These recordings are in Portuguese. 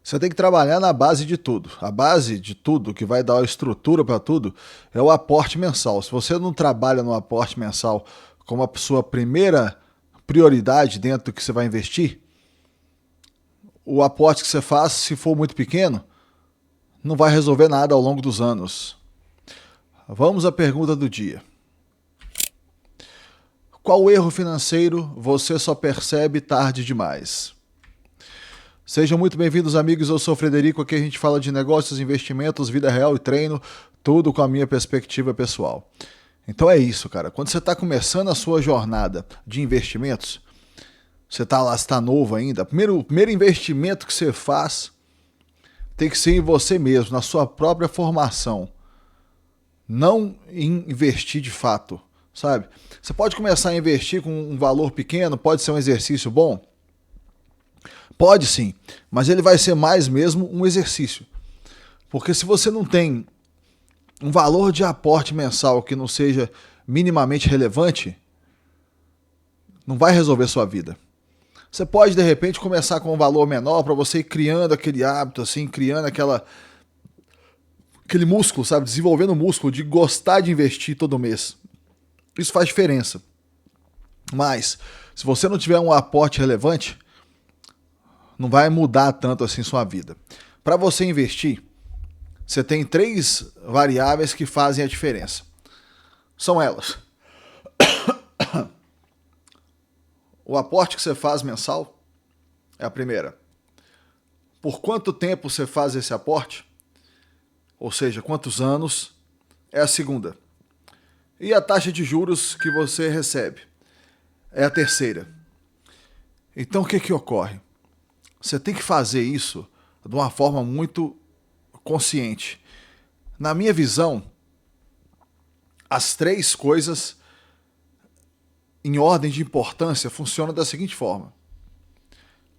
Você tem que trabalhar na base de tudo. A base de tudo, que vai dar a estrutura para tudo, é o aporte mensal. Se você não trabalha no aporte mensal como a sua primeira prioridade dentro do que você vai investir, o aporte que você faz, se for muito pequeno, não vai resolver nada ao longo dos anos. Vamos à pergunta do dia. Qual erro financeiro você só percebe tarde demais? Sejam muito bem-vindos, amigos. Eu sou o Frederico. Aqui a gente fala de negócios, investimentos, vida real e treino, tudo com a minha perspectiva pessoal. Então é isso, cara. Quando você está começando a sua jornada de investimentos, você está lá, está novo ainda, o primeiro investimento que você faz tem que ser em você mesmo, na sua própria formação. Não em investir de fato, sabe? Você pode começar a investir com um valor pequeno, pode ser um exercício bom? Pode sim, mas ele vai ser mais mesmo um exercício. Porque se você não tem um valor de aporte mensal que não seja minimamente relevante, não vai resolver sua vida. Você pode, de repente, começar com um valor menor para você ir criando aquele hábito, assim, criando aquele músculo, sabe? Desenvolvendo o músculo de gostar de investir todo mês. Isso faz diferença. Mas, se você não tiver um aporte relevante, não vai mudar tanto assim sua vida. Para você investir, você tem 3 variáveis que fazem a diferença. São elas: o aporte que você faz mensal é a primeira. Por quanto tempo você faz esse aporte? Ou seja, quantos anos? É a segunda. E a taxa de juros que você recebe? É a terceira. Então o que ocorre? Você tem que fazer isso de uma forma muito consciente. Na minha visão, as 3 coisas em ordem de importância funcionam da seguinte forma.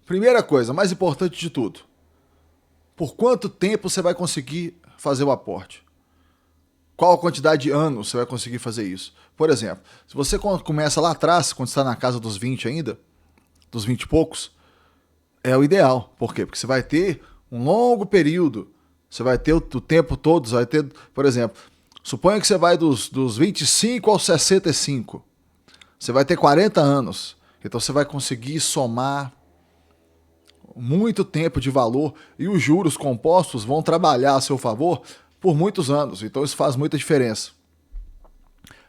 Primeira coisa, mais importante de tudo. Por quanto tempo você vai conseguir fazer o aporte? Qual a quantidade de anos você vai conseguir fazer isso? Por exemplo, se você começa lá atrás, quando está na casa dos 20 ainda, dos 20 e poucos, é o ideal. Por quê? Porque você vai ter um longo período, você vai ter o tempo todo, você vai ter, por exemplo, suponha que você vai dos 25 aos 65, você vai ter 40 anos, então você vai conseguir somar muito tempo de valor e os juros compostos vão trabalhar a seu favor por muitos anos, então isso faz muita diferença.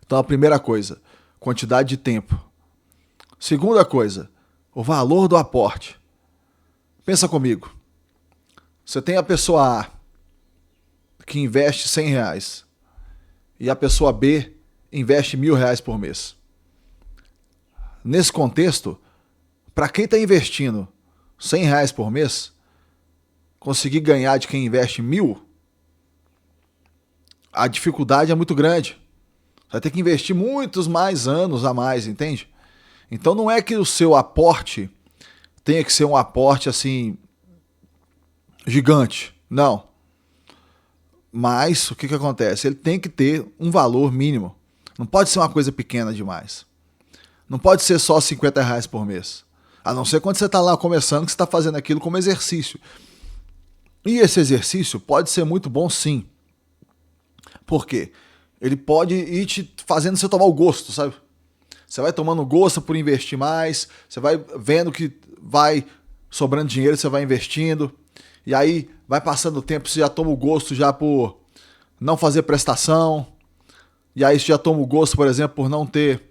Então a primeira coisa, quantidade de tempo. Segunda coisa, o valor do aporte. Pensa comigo, você tem a pessoa A que investe R$ 100 e a pessoa B investe R$ 1.000 por mês. Nesse contexto, para quem está investindo R$ 100 por mês, conseguir ganhar de quem investe 1.000, a dificuldade é muito grande. Vai ter que investir muitos mais anos a mais, entende? Então não é que o seu aporte tenha que ser um aporte assim gigante, não. Mas o que acontece? Ele tem que ter um valor mínimo. Não pode ser uma coisa pequena demais. Não pode ser só R$ 50 por mês. A não ser quando você está lá começando, que você está fazendo aquilo como exercício. E esse exercício pode ser muito bom, sim. Por quê? Ele pode ir te fazendo você tomar o gosto, sabe? Você vai tomando gosto por investir mais, você vai vendo que vai sobrando dinheiro, você vai investindo, e aí vai passando o tempo, você já toma o gosto já por não fazer prestação, e aí você já toma o gosto, por exemplo, por não ter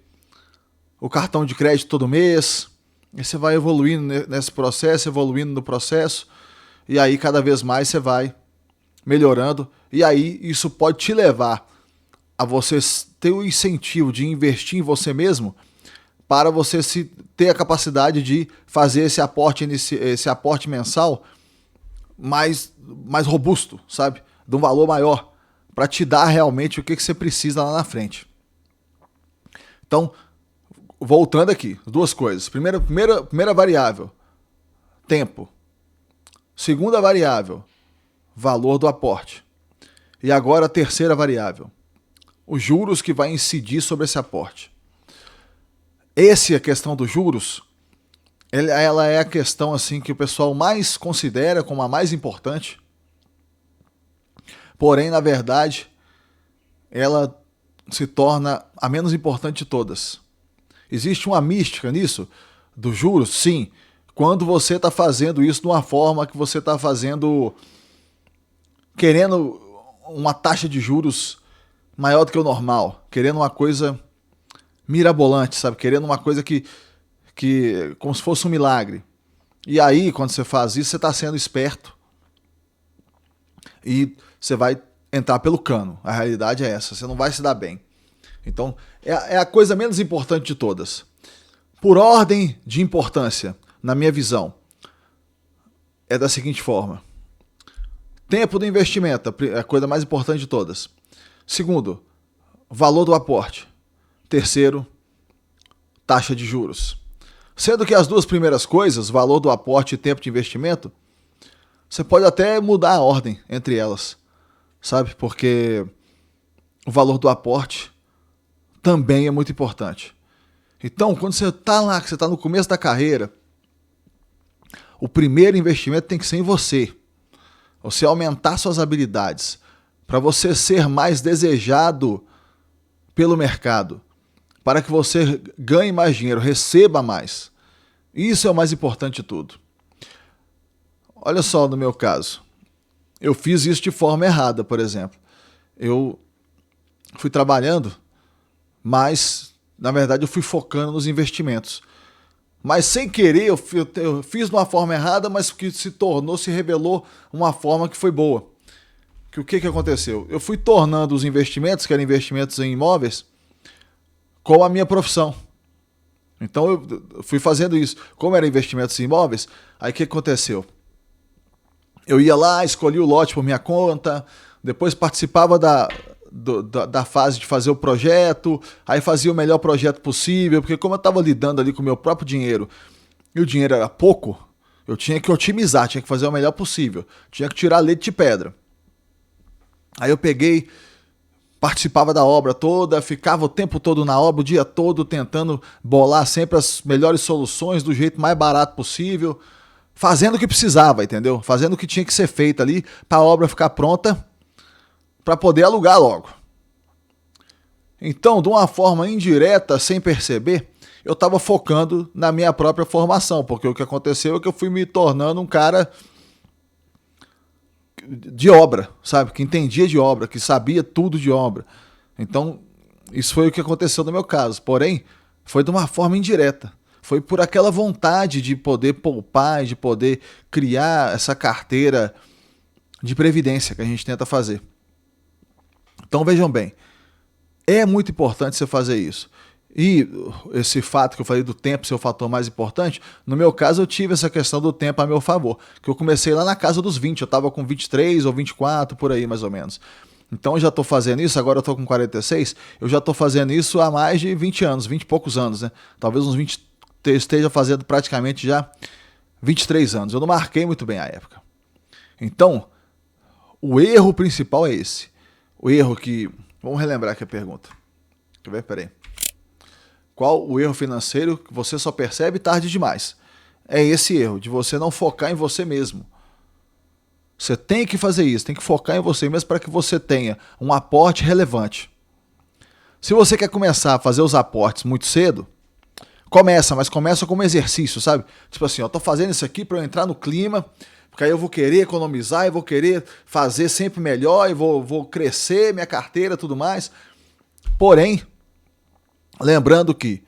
o cartão de crédito todo mês, e você vai evoluindo nesse processo, evoluindo no processo, e aí cada vez mais você vai melhorando, e aí isso pode te levar a você ter o incentivo de investir em você mesmo para você ter a capacidade de fazer esse aporte mensal mais robusto, sabe? De um valor maior, para te dar realmente o que você precisa lá na frente. Então, voltando aqui, 2 coisas. Primeira variável, tempo. Segunda variável, valor do aporte. E agora a terceira variável, os juros que vai incidir sobre esse aporte. A questão dos juros ela é a questão assim que o pessoal mais considera como a mais importante, porém, na verdade, ela se torna a menos importante de todas. Existe uma mística nisso, dos juros? Sim. Quando você está fazendo isso de uma forma que você está fazendo, querendo uma taxa de juros maior do que o normal, querendo uma coisa mirabolante, sabe? Querendo uma coisa que como se fosse um milagre. E aí, quando você faz isso, você está sendo esperto e você vai entrar pelo cano. A realidade é essa, você não vai se dar bem. Então, é a coisa menos importante de todas. Por ordem de importância, na minha visão, é da seguinte forma. Tempo do investimento, é a coisa mais importante de todas. Segundo, valor do aporte. Terceiro, taxa de juros. Sendo que as duas primeiras coisas, valor do aporte e tempo de investimento, você pode até mudar a ordem entre elas, sabe? Porque o valor do aporte também é muito importante. Então, quando você está lá, que você está no começo da carreira, o primeiro investimento tem que ser em você. Você aumentar suas habilidades, para você ser mais desejado pelo mercado, para que você ganhe mais dinheiro, receba mais. Isso é o mais importante de tudo. Olha só no meu caso. Eu fiz isso de forma errada, por exemplo. Eu fui trabalhando, mas, na verdade, eu fui focando nos investimentos. Mas sem querer, eu fiz de uma forma errada, mas que se revelou uma forma que foi boa. O que aconteceu? Eu fui tornando os investimentos, que eram investimentos em imóveis, com a minha profissão. Então eu fui fazendo isso. Como eram investimentos em imóveis, aí o que aconteceu? Eu ia lá, escolhia o lote por minha conta, depois participava da fase de fazer o projeto, aí fazia o melhor projeto possível, porque como eu estava lidando ali com o meu próprio dinheiro, e o dinheiro era pouco, eu tinha que otimizar, tinha que fazer o melhor possível, tinha que tirar leite de pedra. Aí eu peguei, participava da obra toda, ficava o tempo todo na obra, o dia todo, tentando bolar sempre as melhores soluções do jeito mais barato possível, fazendo o que precisava, entendeu? Fazendo o que tinha que ser feito ali para a obra ficar pronta, para poder alugar logo. Então, de uma forma indireta, sem perceber, eu estava focando na minha própria formação, porque o que aconteceu é que eu fui me tornando um cara de obra, sabe? Que entendia de obra, que sabia tudo de obra. Então, isso foi o que aconteceu no meu caso. Porém, foi de uma forma indireta. Foi por aquela vontade de poder poupar, de poder criar essa carteira de previdência que a gente tenta fazer. Então, vejam bem, é muito importante você fazer isso. E esse fato que eu falei do tempo ser o fator mais importante, no meu caso eu tive essa questão do tempo a meu favor, que eu comecei lá na casa dos 20, eu estava com 23 ou 24, por aí mais ou menos. Então eu já estou fazendo isso, agora eu estou com 46, eu já estou fazendo isso há mais de 20 anos, 20 e poucos anos, né? Talvez uns 20, esteja fazendo praticamente já 23 anos, eu não marquei muito bem a época. Então, o erro principal é esse. O erro que... Vamos relembrar aqui a pergunta. Deixa eu ver, peraí. Qual o erro financeiro que você só percebe tarde demais? É esse erro, de você não focar em você mesmo. Você tem que fazer isso, tem que focar em você mesmo para que você tenha um aporte relevante. Se você quer começar a fazer os aportes muito cedo, mas começa como exercício, sabe? Tipo assim, eu tô fazendo isso aqui para eu entrar no clima, porque aí eu vou querer economizar, e vou querer fazer sempre melhor, e vou crescer minha carteira e tudo mais. Porém, lembrando que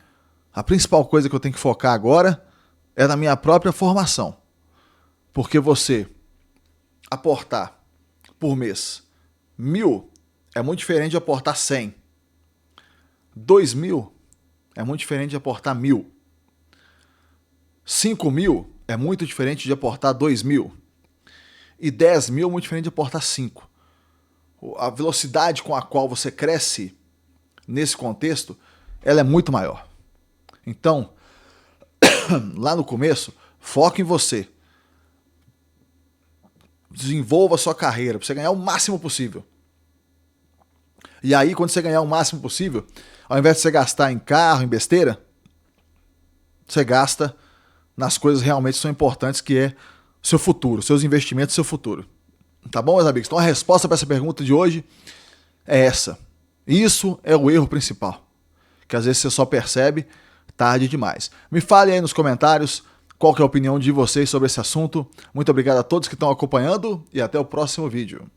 a principal coisa que eu tenho que focar agora é na minha própria formação. Porque você aportar por mês 1.000 é muito diferente de aportar 100. 2.000 é muito diferente de aportar 1.000. 5.000 é muito diferente de aportar 2.000. E 10.000 é muito diferente de aportar 5. A velocidade com a qual você cresce nesse contexto, ela é muito maior. Então, lá no começo, foque em você. Desenvolva a sua carreira para você ganhar o máximo possível. E aí, quando você ganhar o máximo possível, ao invés de você gastar em carro, em besteira, você gasta nas coisas realmente são importantes, que é seu futuro, seus investimentos, seu futuro. Tá bom, meus amigos? Então a resposta para essa pergunta de hoje é essa. Isso é o erro principal, que às vezes você só percebe tarde demais. Me fale aí nos comentários qual que é a opinião de vocês sobre esse assunto. Muito obrigado a todos que estão acompanhando e até o próximo vídeo.